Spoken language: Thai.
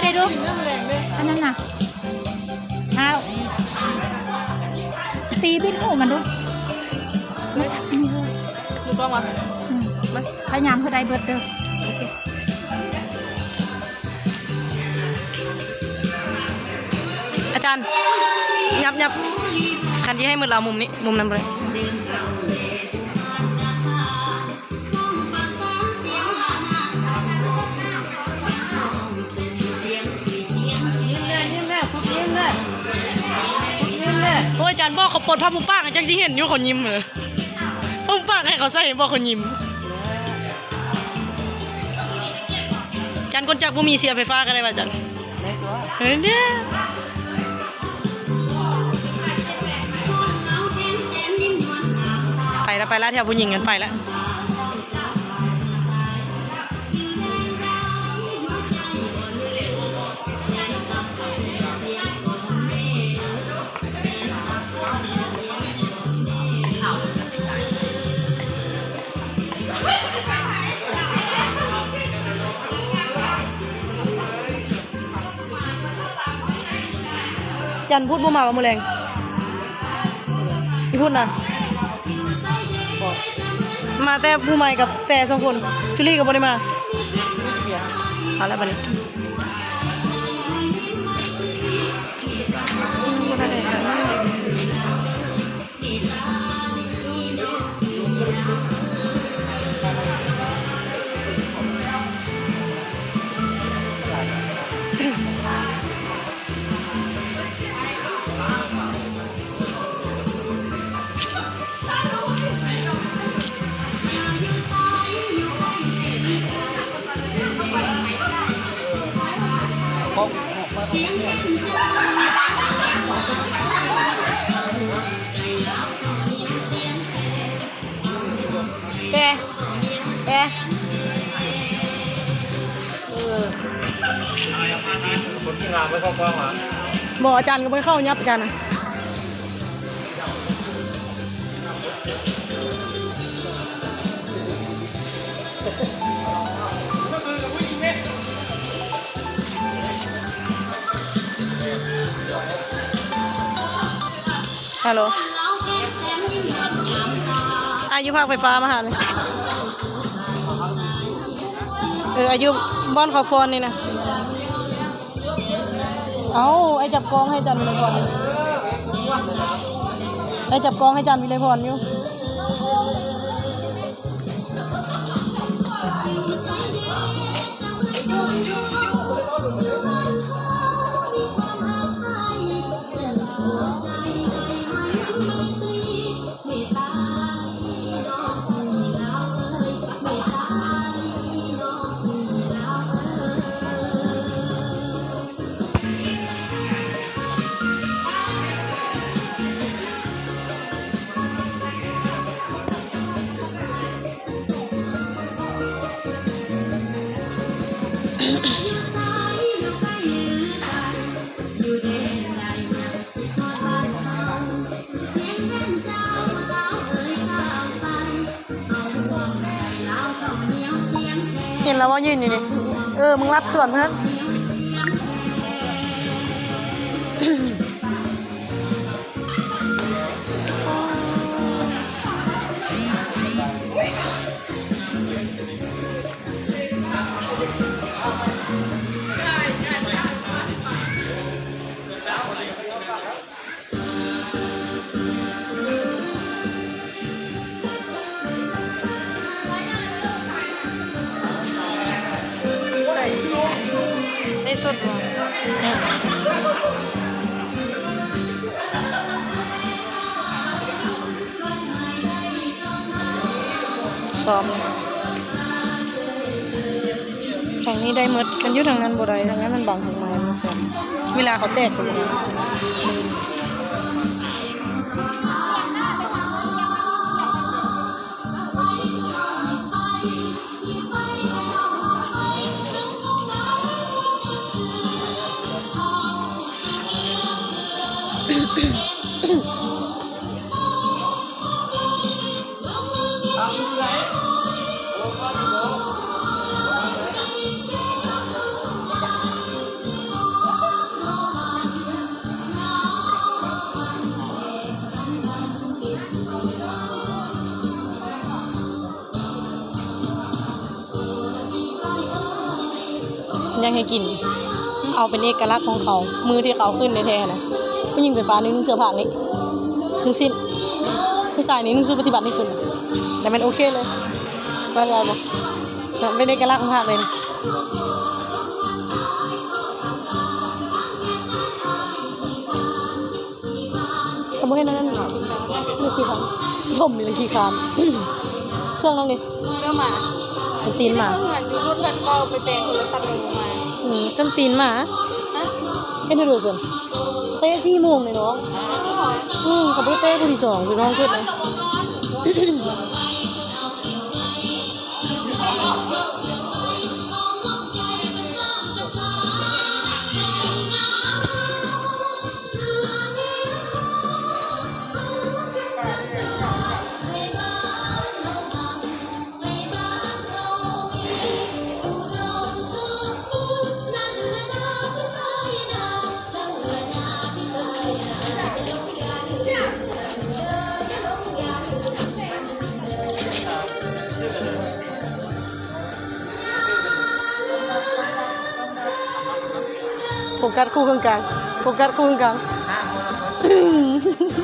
ได้ดูอันนั้นน่ะเอาตีบินหูมันดูมาจับนี่เลย ดูกล้องมา พยายามเพื่อได้เบิร์ดเด้อ อาจารย์ยับคันที่ให้มือเรามุมนี้มุมนั้นเลยโอ้ยอาจารย์บอกเขาปลดผ้ามุมปากจังที่เห็นอยู่เขายิ้มเหรอผ้ามุมปากให้เขาใส่บอกเขายิ้มอาจารย์คนจักผู้มีเสียไฟฟ้ากันได้ป่ะอาจารย์เฮ้ยเนี่ยไปแล้วแถวผู้หญิงกันไปแล้วจันพูดบ่มาว่ามือแรงพี่พูดนะมาแต่ผู้ใหม่กับแต่สองคนจุลี่กับบริมาเอาละบัดนี้คนที่งานไม่เข้ากล้องเหรอ บอกอาจารย์ก็ไม่เข้ายับอาจารย์นะฮัลโหลอายุภาคไฟฟ้ามาหาเลยอายุบ้านเขาฟอนนี่นะเอาไอ้จับกองให้จันวิไลพรไอ้จับกองให้จันวิไลพรอยู่เห็นแล้วว่ายืนอยู่นี่มึงรับส่วนเพื่อนได้สุดหรอซ้อมแข่งนี้ได้หมดกันยุทางนั้นบ่ได้ทางนั้นมันบังทางไม้มันซ้อมเวลาเขาแตกกัน ยังให้กิน เอาเป็นเอกลักษณ์ของเขา มือที่เขาขึ้นในแท้นะผู้หญิงไฟฟ้านี่นุ่งเสื้อผ้านี่นุ่งสิ้นผู้ชายนี่นุ่งสู้ปฏิบัตินี่ขึ้นน่ะแต่มันโอเคเลยว่าอะไรบอกเป็นเอกลักษณ์ของภาคเลยเขาบอกให้นั่นนี่ขี้คานล่มมีเลยขี้คาน เครื่องน้องนี่ ก็มา สตีนหมา เงินอยู่รุ่นพัดเราไปเป็นโทรศัพท์ลงมา ส้นตีนหมา ฮะ ให้ดูสิเตะ4 โมงเลยเนาะเขาไปเตะผู้ที่2คือน้องขึ้นนะ โฟกัสคู่กลางๆโฟกัสคู่กลางๆ